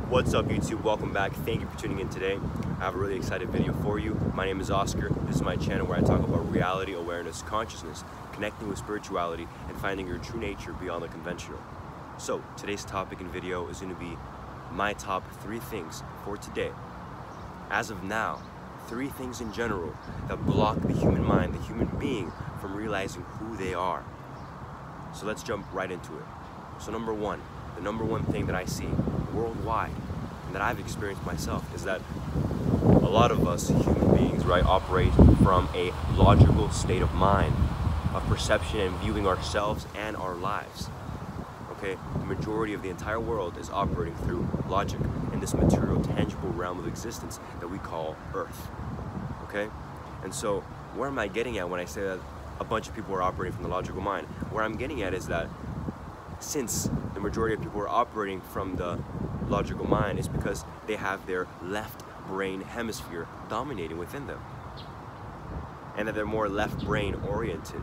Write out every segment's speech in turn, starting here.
What's up YouTube? Welcome back. Thank you for tuning in today. I have a really excited video for you. My name is Oscar. This is my channel where I talk about reality, awareness, consciousness, connecting with spirituality, and finding your true nature beyond the conventional. So today's topic and video is going to be my top 3 things for today. As of now, 3 things in general that block the human mind, the human being, from realizing who they are. So let's jump right into it. So number 1, the number 1 thing that I see worldwide and that I've experienced myself is that a lot of us human beings, right, operate from a logical state of mind, of perception and viewing ourselves and our lives. Okay, the majority of the entire world is operating through logic in this material, tangible realm of existence that we call Earth. Okay, and so where am I getting at when I say that a bunch of people are operating from the logical mind? Where I'm getting at is that since the majority of people are operating from the logical mind, is because they have their left brain hemisphere dominating within them, and that they're more left brain oriented,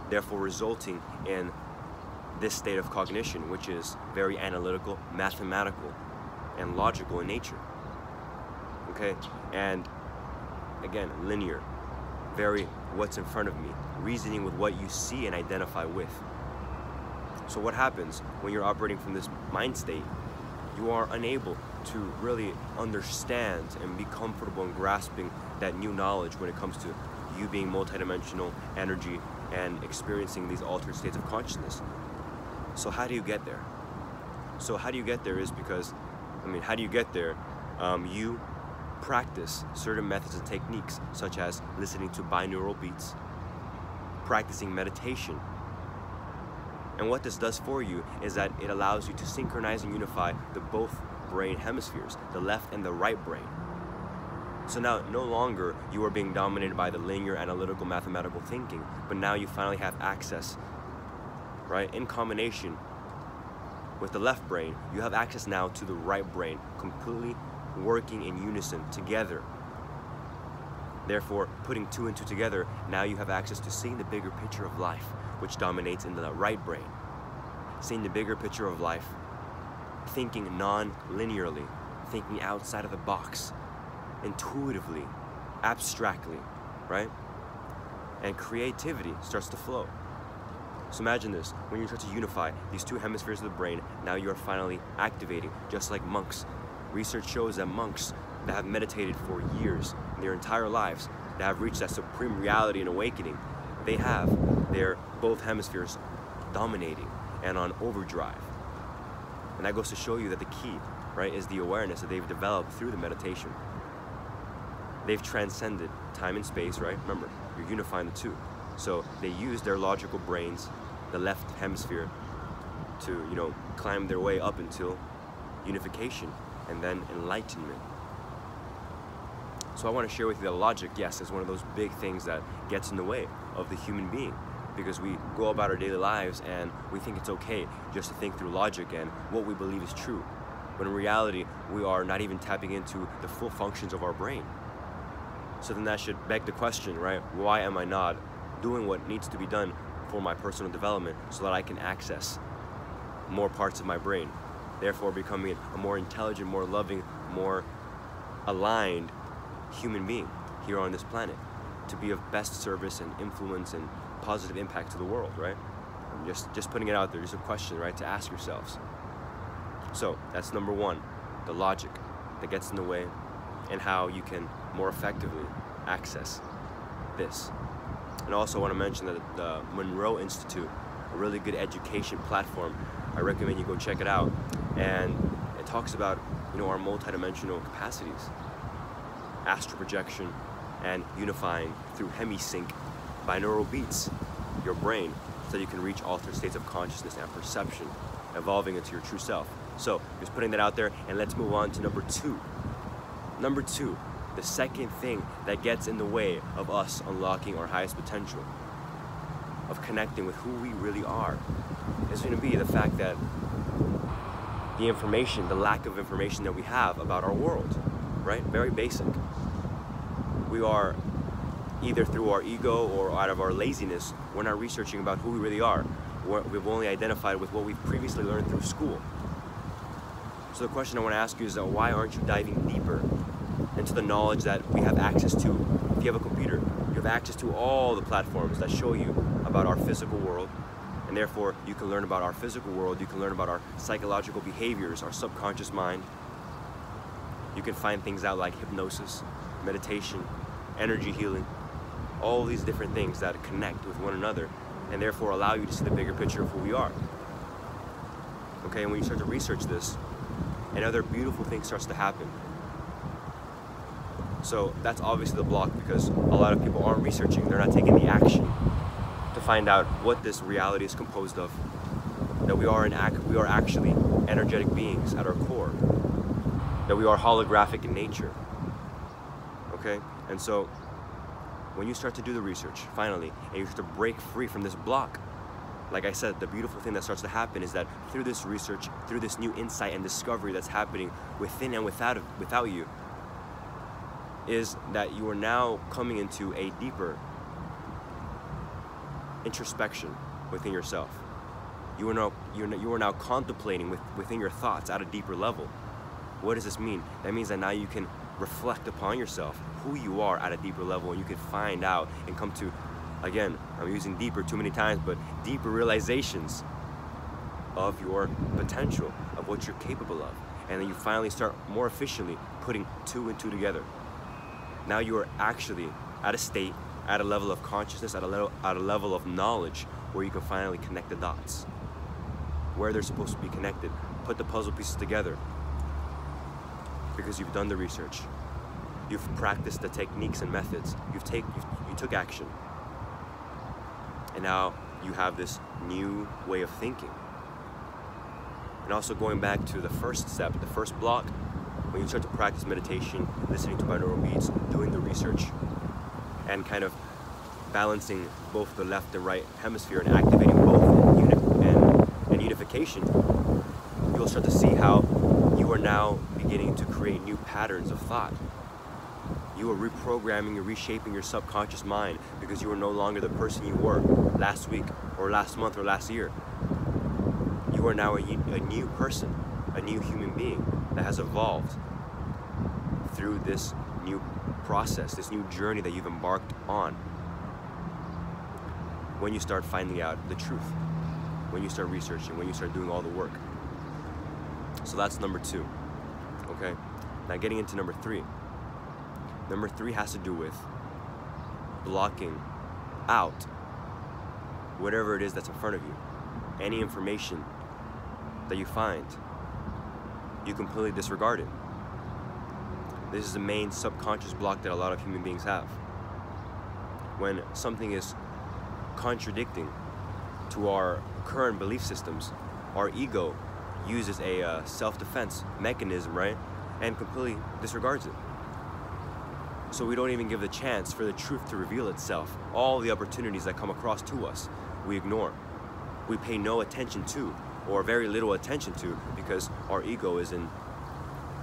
therefore resulting in this state of cognition, which is very analytical, mathematical, and logical in nature. Okay, and again, linear, very what's in front of me, reasoning with what you see and identify with. So what happens when you're operating from this mind state? You are unable to really understand and be comfortable in grasping that new knowledge when it comes to you being multidimensional energy and experiencing these altered states of consciousness. So how do you get there? So how do you get there is because, how do you get there? You practice certain methods and techniques, such as listening to binaural beats, practicing meditation. And what this does for you is that it allows you to synchronize and unify the both brain hemispheres, the left and the right brain. So now no longer you are being dominated by the linear, analytical, mathematical thinking, but now you finally have access, right? In combination with the left brain, you have access now to the right brain, completely working in unison together. Therefore, putting 2 and 2 together, now you have access to seeing the bigger picture of life, which dominates in the right brain. Seeing the bigger picture of life, thinking non-linearly, thinking outside of the box, intuitively, abstractly, right? And creativity starts to flow. So imagine this, when you start to unify these 2 hemispheres of the brain, now you are finally activating, just like monks. Research shows that monks that have meditated for years, in their entire lives, that have reached that supreme reality and awakening, they have their both hemispheres dominating and on overdrive. And that goes to show you that the key, right, is the awareness that they've developed through the meditation. They've transcended time and space, right? Remember, you're unifying the 2. So they use their logical brains, the left hemisphere, to, climb their way up until unification and then enlightenment. So I want to share with you that logic, yes, is one of those big things that gets in the way of the human being, because we go about our daily lives and we think it's okay just to think through logic and what we believe is true, when in reality we are not even tapping into the full functions of our brain. So then that should beg the question, right? Why am I not doing what needs to be done for my personal development so that I can access more parts of my brain, therefore becoming a more intelligent, more loving, more aligned human being here on this planet, to be of best service and influence and positive impact to the world, right? I'm just putting it out there, just a question, right, to ask yourselves. So that's number 1, the logic that gets in the way and how you can more effectively access this. And also I want to mention that the Monroe Institute, a really good education platform, I recommend you go check it out. And it talks about, our multidimensional capacities, astral projection, and unifying through hemisync binaural beats your brain so you can reach altered states of consciousness and perception, evolving into your true self. So just putting that out there, and let's move on to number 2. Number 2, the second thing that gets in the way of us unlocking our highest potential, of connecting with who we really are, is going to be the fact that the information, the lack of information that we have about our world, right? Very basic. We are either through our ego or out of our laziness, we're not researching about who we really are. We've only identified with what we've previously learned through school. So So the question I want to ask you is that why aren't you diving deeper into the knowledge that we have access to? If you have a computer, you have access to all the platforms that show you about our physical world, and therefore you can learn about our physical world, you can learn about our psychological behaviors, our subconscious mind. You can find things out like hypnosis, meditation, energy healing, all these different things that connect with one another and therefore allow you to see the bigger picture of who we are. Okay, and when you start to research this, another beautiful thing starts to happen. So that's obviously the block, because a lot of people aren't researching, they're not taking the action to find out what this reality is composed of, that we are actually energetic beings at our core, that we are holographic in nature. Okay, and so when you start to do the research finally and you start to break free from this block, like I said, the beautiful thing that starts to happen is that through this research, through this new insight and discovery that's happening within and without you, is that you are now coming into a deeper introspection within yourself. You are now contemplating within your thoughts at a deeper level. What does this mean? That means that now you can reflect upon yourself, who you are at a deeper level, and you can find out and come to, again, I'm using deeper too many times, but deeper realizations of your potential, of what you're capable of. And then you finally start more efficiently putting two and two together. Now you are actually at a state, at a level of consciousness, at a level of knowledge where you can finally connect the dots, where they're supposed to be connected, put the puzzle pieces together, because you've done the research, you've practiced the techniques and methods, you took action, and now you have this new way of thinking. And also going back to the first step, the first block, when you start to practice meditation, listening to binaural beats, doing the research, and kind of balancing both the left and right hemisphere and activating both in unification, you'll start to see how you are now beginning to create new patterns of thought. You are reprogramming and reshaping your subconscious mind, because you are no longer the person you were last week or last month or last year. You are now a new person, a new human being that has evolved through this new process, this new journey that you've embarked on. When you start finding out the truth, when you start researching, when you start doing all the work. So that's number 2. Okay, now getting into number 3. Number 3 has to do with blocking out whatever it is that's in front of you. Any information that you find, you completely disregard it. This is the main subconscious block that a lot of human beings have. When something is contradicting to our current belief systems, our ego uses a self-defense mechanism, right? And completely disregards it. So we don't even give the chance for the truth to reveal itself. All the opportunities that come across to us, we ignore. We pay no attention to, or very little attention to, because our ego is in,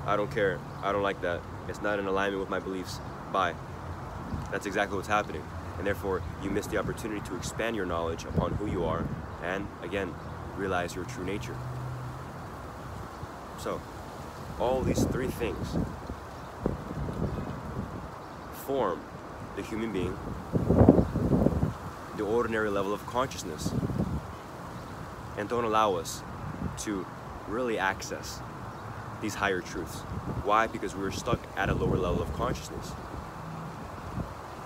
I don't care, I don't like that, it's not in alignment with my beliefs, bye. That's exactly what's happening. And therefore, you miss the opportunity to expand your knowledge upon who you are, and again, realize your true nature. So, all these 3 things form the human being, the ordinary level of consciousness, and don't allow us to really access these higher truths. Why? Because we're stuck at a lower level of consciousness.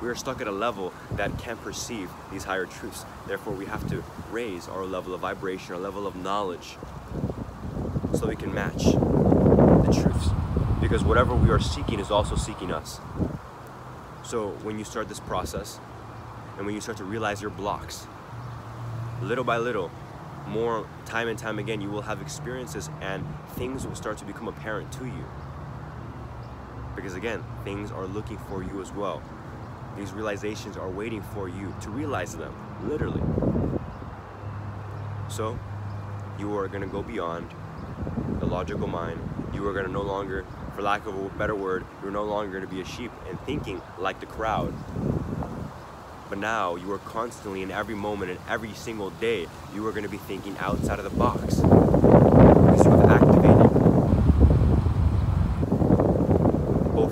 We are stuck at a level that can't perceive these higher truths. Therefore, we have to raise our level of vibration, our level of knowledge, so we can match the truths. Because whatever we are seeking is also seeking us. So when you start this process, and when you start to realize your blocks, little by little, more time and time again, you will have experiences and things will start to become apparent to you. Because again, things are looking for you as well. These realizations are waiting for you to realize them, literally. So, you are going to go beyond the logical mind. You are going to no longer, for lack of a better word, you're no longer going to be a sheep and thinking like the crowd. But now, you are constantly, in every moment, and every single day, you are going to be thinking outside of the box. Because you have activated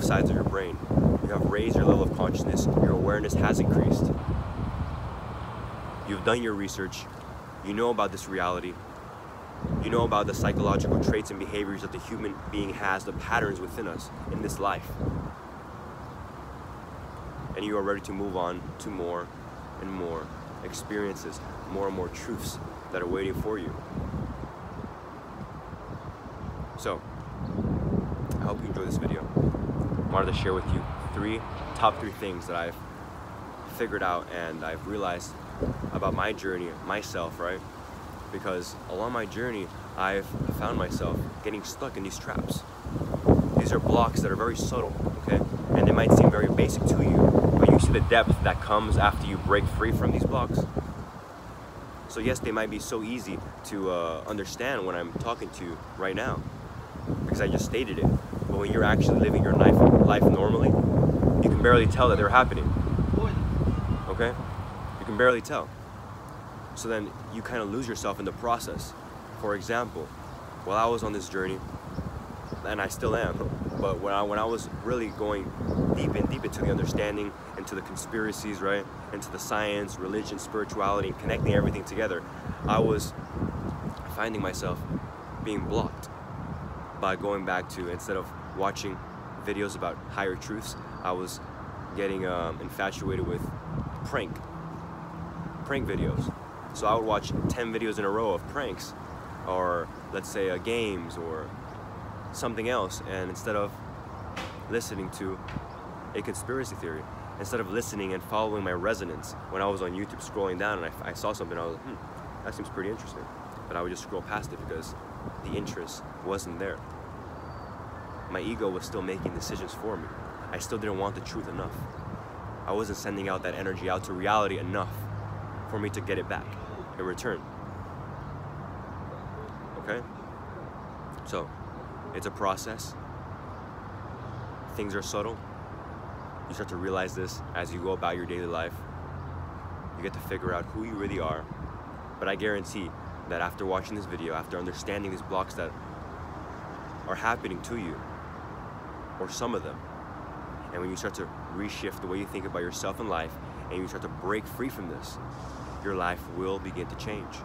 both sides of your brain. You have raised your level of consciousness. Your awareness has increased. You've done your research. You know about this reality. You know about the psychological traits and behaviors that the human being has, the patterns within us in this life. And you are ready to move on to more and more experiences, more and more truths that are waiting for you. So, I hope you enjoyed this video. I wanted to share with you top three things that I've figured out and I've realized about my journey, myself, right? Because along my journey, I've found myself getting stuck in these traps. These are blocks that are very subtle, okay? And they might seem very basic to you, but you see the depth that comes after you break free from these blocks. So yes, they might be so easy to understand when I'm talking to you right now, because I just stated it. But when you're actually living your life normally, you can barely tell that they're happening, okay? You can barely tell. So then you kind of lose yourself in the process. For example, while I was on this journey, and I still am, but when I was really going deep into the understanding, into the conspiracies, right, into the science, religion, spirituality, and connecting everything together, I was finding myself being blocked by going back to, instead of watching videos about higher truths, I was getting infatuated with prank videos. So I would watch 10 videos in a row of pranks, or let's say games or something else, and instead of listening to a conspiracy theory, instead of listening and following my resonance, when I was on YouTube scrolling down and I saw something, I was like, that seems pretty interesting, but I would just scroll past it because the interest wasn't there. My ego was still making decisions for me. I still didn't want the truth enough. I wasn't sending out that energy out to reality enough for me to get it back in return. Okay? So, it's a process. Things are subtle. You start to realize this as you go about your daily life. You get to figure out who you really are. But I guarantee that after watching this video, after understanding these blocks that are happening to you, or some of them, and when you start to reshift the way you think about yourself in life, and you start to break free from this, your life will begin to change.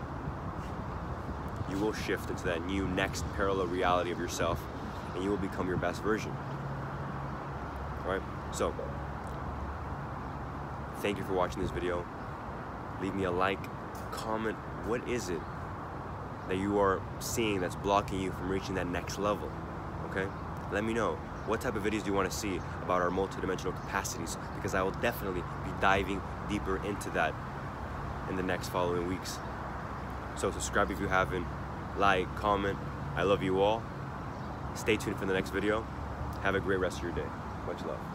You will shift into that new next parallel reality of yourself, and you will become your best version. All right? So, thank you for watching this video. Leave me a like, comment. What is it that you are seeing that's blocking you from reaching that next level? Okay? Let me know. What type of videos do you want to see about our multidimensional capacities? Because I will definitely be diving deeper into that in the next following weeks. So subscribe if you haven't, like, comment. I love you all. Stay tuned for the next video. Have a great rest of your day. Much love.